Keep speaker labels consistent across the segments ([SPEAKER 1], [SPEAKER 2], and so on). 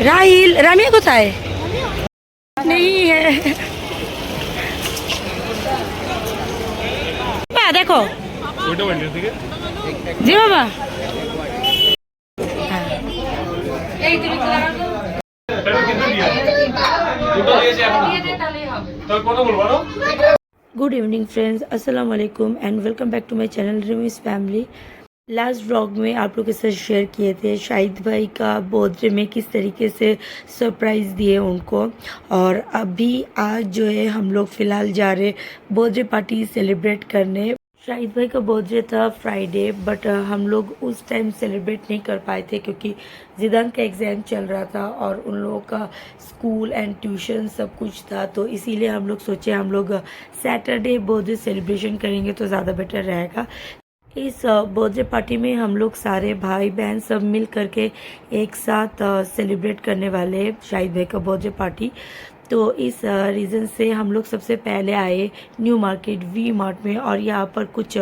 [SPEAKER 1] राहिल रामिया কোথায় नहीं है पा देखो जी बाबा गुड इवनिंग फ्रेंड्स, अस्सलाम वालेकुम and welcome back to my channel reviews family. Last vlog में आप लोगों के साथ शेयर किए थे शाहिद भाई का बर्थडे में किस तरीके से सरप्राइज़ दिए उनको, और अभी आज जो है हम लोग फ़िलहाल जा रहे बर्थडे पार्टी सेलिब्रेट करने। शाहिद भाई का बर्थडे था फ्राइडे, बट हम लोग उस टाइम सेलिब्रेट नहीं कर पाए थे क्योंकि जिदान का एग्ज़ाम चल रहा था और उन लोगों का स्कूल एंड ट्यूशन सब कुछ था, तो इसीलिए हम लोग सोचे हम लोग सैटरडे बर्थडे सेलिब्रेशन करेंगे तो ज़्यादा बेटर रहेगा। इस बर्थडे पार्टी में हम लोग सारे भाई बहन सब मिल करके एक साथ सेलिब्रेट करने वाले हैं शाहिद भाई का बर्थडे पार्टी। तो इस रीज़न से हम लोग सबसे पहले आए न्यू मार्केट वी मार्ट में, और यहाँ पर कुछ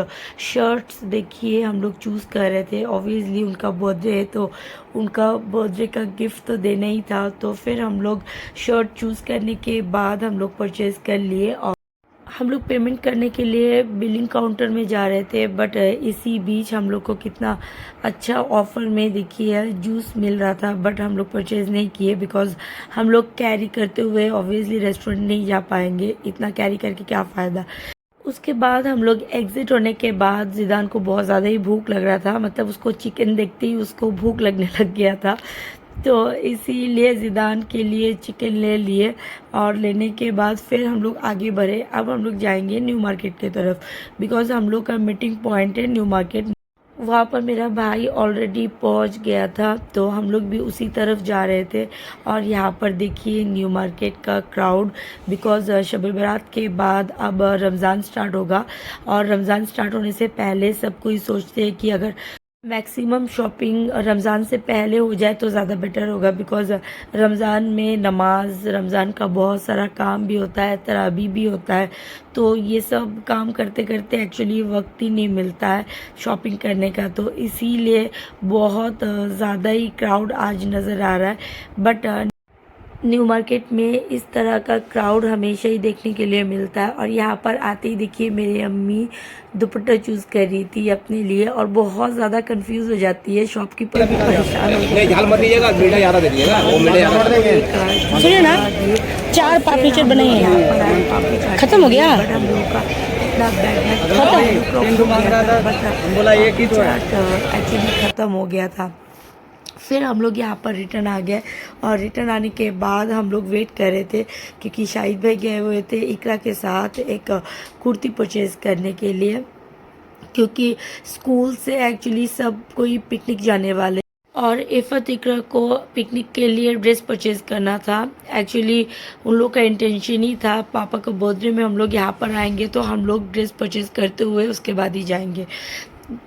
[SPEAKER 1] शर्ट्स देखिए हम लोग चूज़ कर रहे थे। ऑब्वियसली उनका बर्थडे है तो उनका बर्थडे का गिफ्ट तो देना ही था, तो फिर हम लोग शर्ट चूज़ करने के बाद हम लोग परचेज़ कर लिए और हम लोग पेमेंट करने के लिए बिलिंग काउंटर में जा रहे थे। बट इसी बीच हम लोग को कितना अच्छा ऑफ़र में देखिए जूस मिल रहा था, बट हम लोग परचेज़ नहीं किए बिकॉज़ हम लोग कैरी करते हुए ऑब्वियसली रेस्टोरेंट नहीं जा पाएंगे, इतना कैरी करके क्या फ़ायदा। उसके बाद हम लोग एग्ज़िट होने के बाद जिदान को बहुत ज़्यादा ही भूख लग रहा था, मतलब उसको चिकन देखते ही उसको भूख लगने लग गया था, तो इसीलिए जिदान के लिए चिकन ले लिए और लेने के बाद फिर हम लोग आगे बढ़े। अब हम लोग जाएंगे न्यू मार्केट की तरफ बिकॉज़ हम लोग का मीटिंग पॉइंट है न्यू मार्केट। वहाँ पर मेरा भाई ऑलरेडी पहुँच गया था तो हम लोग भी उसी तरफ जा रहे थे। और यहाँ पर देखिए न्यू मार्केट का क्राउड, बिकॉज़ शब बारात के बाद अब रमज़ान स्टार्ट होगा और रमज़ान स्टार्ट होने से पहले सब कोई सोचते हैं कि अगर मैक्सिमम शॉपिंग रमज़ान से पहले हो जाए तो ज़्यादा बेटर होगा, बिकॉज़ रमज़ान में नमाज रमज़ान का बहुत सारा काम भी होता है, तरावी भी होता है, तो ये सब काम करते करते एक्चुअली वक्त ही नहीं मिलता है शॉपिंग करने का, तो इसीलिए बहुत ज़्यादा ही क्राउड आज नज़र आ रहा है। बट न्यू मार्केट में इस तरह का क्राउड हमेशा ही देखने के लिए मिलता है। और यहाँ पर आते ही देखिए मेरी अम्मी दुपट्टा चूज़ कर रही थी अपने लिए और बहुत ज़्यादा कंफ्यूज हो जाती है, शॉपकीपर भी परेशान हो सुनिए ना, 4 पापड़ी चाट बनाई है, खत्म हो गया हम लोगों का एक्चुअली ख़त्म हो गया था। फिर हम लोग यहाँ पर रिटर्न आ गए और रिटर्न आने के बाद हम लोग वेट कर रहे थे क्योंकि शाहिद भाई गए हुए थे इकरा के साथ एक कुर्ती परचेज़ करने के लिए, क्योंकि स्कूल से एक्चुअली सब कोई पिकनिक जाने वाले और इफ़त इकरा को पिकनिक के लिए ड्रेस परचेज़ करना था। एक्चुअली उन लोग का इंटेंशन ही था पापा का बर्थडे में हम लोग यहाँ पर आएंगे तो हम लोग ड्रेस परचेज़ करते हुए उसके बाद ही जाएंगे।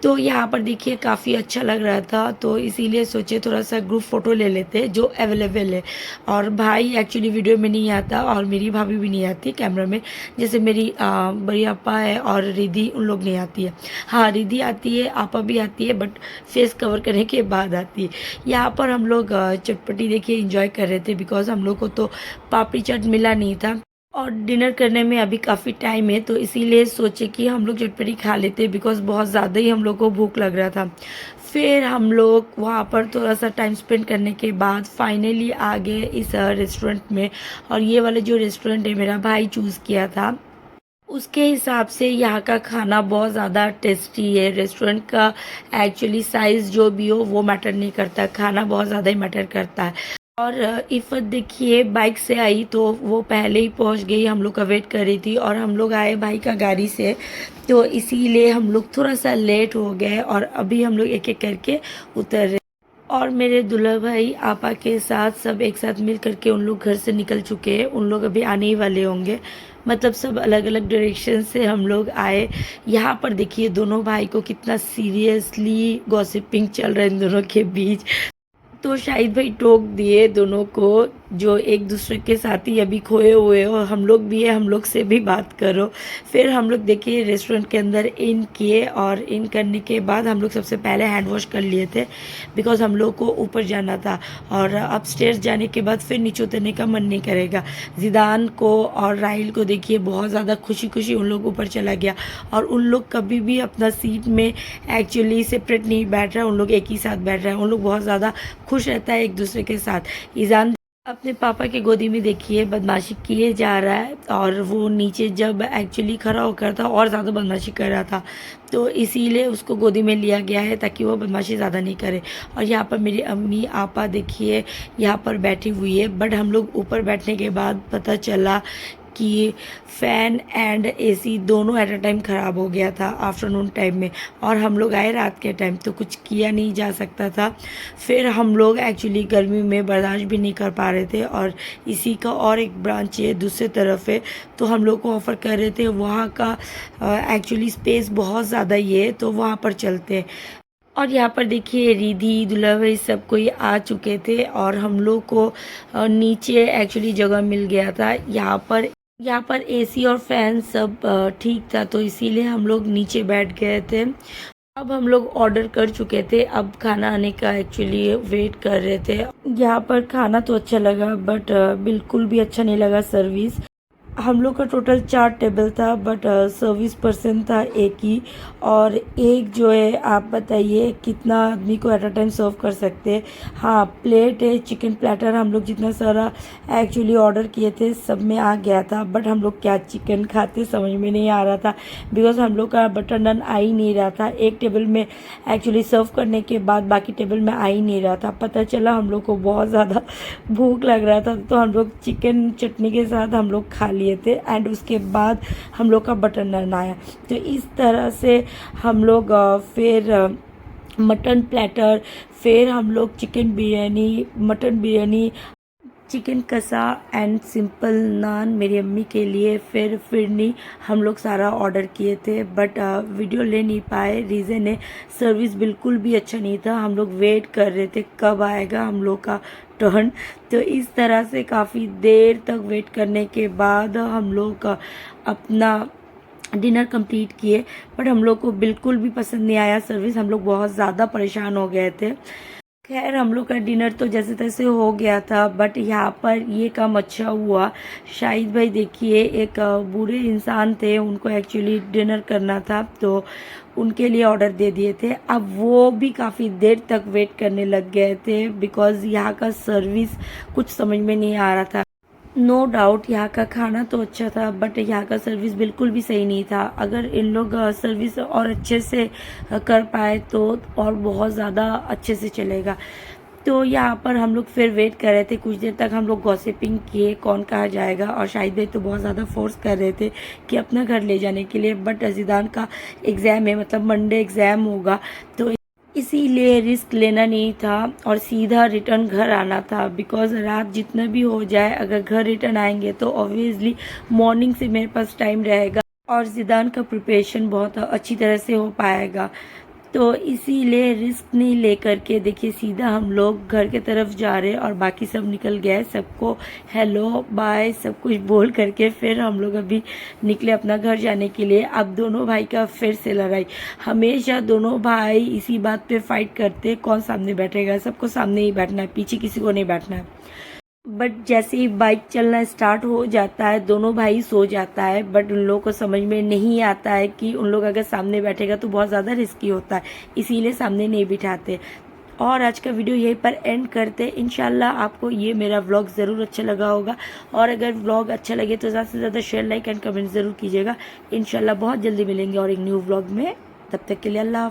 [SPEAKER 1] तो यहाँ पर देखिए काफ़ी अच्छा लग रहा था, तो इसीलिए सोचे थोड़ा सा ग्रुप फ़ोटो ले लेते जो अवेलेबल है। और भाई एक्चुअली वीडियो में नहीं आता और मेरी भाभी भी नहीं आती कैमरा में, जैसे मेरी बड़ी आपा है और रिद्धि उन लोग नहीं आती है। हाँ रिद्धि आती है, आपा भी आती है, बट फेस कवर करने के बाद आती है। यहाँ पर हम लोग चटपटी देखिए इंजॉय कर रहे थे बिकॉज़ हम लोग को तो पापड़ी चाट मिला नहीं था और डिनर करने में अभी काफ़ी टाइम है, तो इसीलिए सोचे कि हम लोग चटपटी खा लेते बिकॉज़ बहुत ज़्यादा ही हम लोग को भूख लग रहा था। फिर हम लोग वहाँ पर थोड़ा सा टाइम स्पेंड करने के बाद फाइनली आ गए इस रेस्टोरेंट में, और ये वाला जो रेस्टोरेंट है मेरा भाई चूज़ किया था, उसके हिसाब से यहाँ का खाना बहुत ज़्यादा टेस्टी है। रेस्टोरेंट का एक्चुअली साइज़ जो भी हो वो मैटर नहीं करता, खाना बहुत ज़्यादा ही मैटर करता है। और इफ़त देखिए बाइक से आई तो वो पहले ही पहुंच गई, हम लोग का वेट कर रही थी, और हम लोग आए भाई का गाड़ी से, तो इसीलिए हम लोग थोड़ा सा लेट हो गए और अभी हम लोग एक एक करके उतर रहे। और मेरे दूल्हा भाई आपा के साथ सब एक साथ मिल करके उन लोग घर से निकल चुके हैं, उन लोग अभी आने ही वाले होंगे, मतलब सब अलग अलग डायरेक्शन से हम लोग आए। यहाँ पर देखिए दोनों भाई को कितना सीरियसली गॉसिपिंग चल रहा है इन दोनों के बीच, तो शाहिद भाई टोक दिए दोनों को जो एक दूसरे के साथ ही अभी खोए हुए हो, हम लोग भी है, हम लोग से भी बात करो। फिर हम लोग देखिए रेस्टोरेंट के अंदर इन किए और इन करने के बाद हम लोग सबसे पहले हैंड वॉश कर लिए थे, बिकॉज़ हम लोग को ऊपर जाना था और अपस्टेयर्स जाने के बाद फिर नीचे उतरने का मन नहीं करेगा। ज़िदान को और राहिल को देखिए बहुत ज़्यादा खुशी खुशी उन लोग ऊपर चला गया, और उन लोग कभी भी अपना सीट में एक्चुअली सेपरेट नहीं बैठ रहा, उन लोग एक ही साथ बैठ रहे हैं। उन लोग बहुत ज़्यादा खुश रहता है एक दूसरे के साथ। ईज़ान अपने पापा की गोदी में देखिए बदमाशी किए जा रहा है, और वो नीचे जब एक्चुअली खड़ा होकर था और ज़्यादा बदमाशी कर रहा था, तो इसीलिए उसको गोदी में लिया गया है ताकि वो बदमाशी ज़्यादा नहीं करे। और यहाँ पर मेरी अम्मी आपा देखिए यहाँ पर बैठी हुई है, बट हम लोग ऊपर बैठने के बाद पता चला कि फ़ैन एंड एसी दोनों एट अ टाइम ख़राब हो गया था आफ्टरनून टाइम में, और हम लोग आए रात के टाइम, तो कुछ किया नहीं जा सकता था। फिर हम लोग एक्चुअली गर्मी में बर्दाश्त भी नहीं कर पा रहे थे, और इसी का और एक ब्रांच है दूसरी तरफ है, तो हम लोग को ऑफ़र कर रहे थे वहाँ का एक्चुअली स्पेस बहुत ज़्यादा ही है, तो वहाँ पर चलते हैं। और यहाँ पर देखिए रिधि दूल्हा भाई सब कोई आ चुके थे, और हम लोग को नीचे एक्चुअली जगह मिल गया था। यहाँ पर एसी और फैन सब ठीक था, तो इसीलिए हम लोग नीचे बैठ गए थे। अब हम लोग ऑर्डर कर चुके थे, अब खाना आने का एक्चुअली वेट कर रहे थे। यहाँ पर खाना तो अच्छा लगा, बट बिल्कुल भी अच्छा नहीं लगा सर्विस। हम लोग का टोटल 4 टेबल था, बट सर्विस पर्सन था एक ही, और एक जो है आप बताइए कितना आदमी को एट अ टाइम सर्व कर सकते हैं। हाँ, प्लेट है, चिकन प्लेटर हम लोग जितना सारा एक्चुअली ऑर्डर किए थे सब में आ गया था, बट हम लोग क्या चिकन खाते समझ में नहीं आ रहा था, बिकॉज हम लोग का बटर नान आ ही नहीं रहा था। एक टेबल में एक्चुअली सर्व करने के बाद बाकी टेबल में आ ही नहीं रहा था। पता चला हम लोग को बहुत ज़्यादा भूख लग रहा था, तो हम लोग चिकन चटनी के साथ हम लोग खा लिए थे, एंड उसके बाद हम लोग का बटर नान आया। तो इस तरह से हम लोग फिर मटन प्लेटर, फिर हम लोग chicken biryani, mutton biryani, chicken कसा एंड सिंपल नान मेरी अम्मी के लिए, फिर फिरनी हम लोग सारा ऑर्डर किए थे, बट वीडियो ले नहीं पाए। रीज़न है सर्विस बिल्कुल भी अच्छा नहीं था। हम लोग वेट कर रहे थे कब आएगा हम लोग का टर्न, तो इस तरह से काफ़ी देर तक वेट करने के बाद हम लोग अपना डिनर कंप्लीट किए, बट हम लोग को बिल्कुल भी पसंद नहीं आया सर्विस। हम लोग बहुत ज़्यादा परेशान हो गए थे। खैर हम लोग का डिनर तो जैसे तैसे हो गया था, बट यहाँ पर ये काम अच्छा हुआ। शाहिद भाई देखिए एक बूढ़े इंसान थे, उनको एक्चुअली डिनर करना था, तो उनके लिए ऑर्डर दे दिए थे। अब वो भी काफ़ी देर तक वेट करने लग गए थे, बिकॉज़ यहाँ का सर्विस कुछ समझ में नहीं आ रहा था। नो डाउट यहाँ का खाना तो अच्छा था, बट यहाँ का सर्विस बिल्कुल भी सही नहीं था। अगर इन लोग सर्विस और अच्छे से कर पाए तो और बहुत ज़्यादा अच्छे से चलेगा। तो यहाँ पर हम लोग फिर वेट कर रहे थे, कुछ देर तक हम लोग गॉसिपिंग किए कौन कहाँ जाएगा, और शाहिद भाई तो बहुत ज़्यादा फोर्स कर रहे थे कि अपना घर ले जाने के लिए, बट ज़िदान का एग्ज़ाम है, मतलब मंडे एग्ज़ाम होगा, तो इसीलिए रिस्क लेना नहीं था और सीधा रिटर्न घर आना था। बिकॉज़ रात जितना भी हो जाए, अगर घर रिटर्न आएंगे तो ऑब्वियसली मॉर्निंग से मेरे पास टाइम रहेगा, और ज़िदान का प्रिपरेशन बहुत अच्छी तरह से हो पाएगा। तो इसीलिए रिस्क नहीं लेकर के देखिए सीधा हम लोग घर के तरफ जा रहे, और बाकी सब निकल गए। सबको हेलो बाय सब कुछ बोल करके फिर हम लोग अभी निकले अपना घर जाने के लिए। अब दोनों भाई का फिर से लड़ाई। हमेशा दोनों भाई इसी बात पे फाइट करते, कौन सामने बैठेगा। सबको सामने ही बैठना है, पीछे किसी को नहीं बैठना है। बट जैसे ही बाइक चलना स्टार्ट हो जाता है, दोनों भाई सो जाता है, बट उन लोगों को समझ में नहीं आता है कि उन लोग अगर सामने बैठेगा तो बहुत ज़्यादा रिस्की होता है, इसीलिए सामने नहीं बिठाते। और आज का वीडियो यहीं पर एंड करते हैं। इंशाल्लाह आपको ये मेरा व्लॉग ज़रूर अच्छा लगा होगा, और अगर व्लॉग अच्छा लगे तो ज़्यादा से ज़्यादा शेयर, लाइक एंड कमेंट ज़रूर कीजिएगा। इंशाल्लाह बहुत जल्दी मिलेंगे और एक न्यू व्लॉग में, तब तक के लिए अल्लाह हाफ़िज़।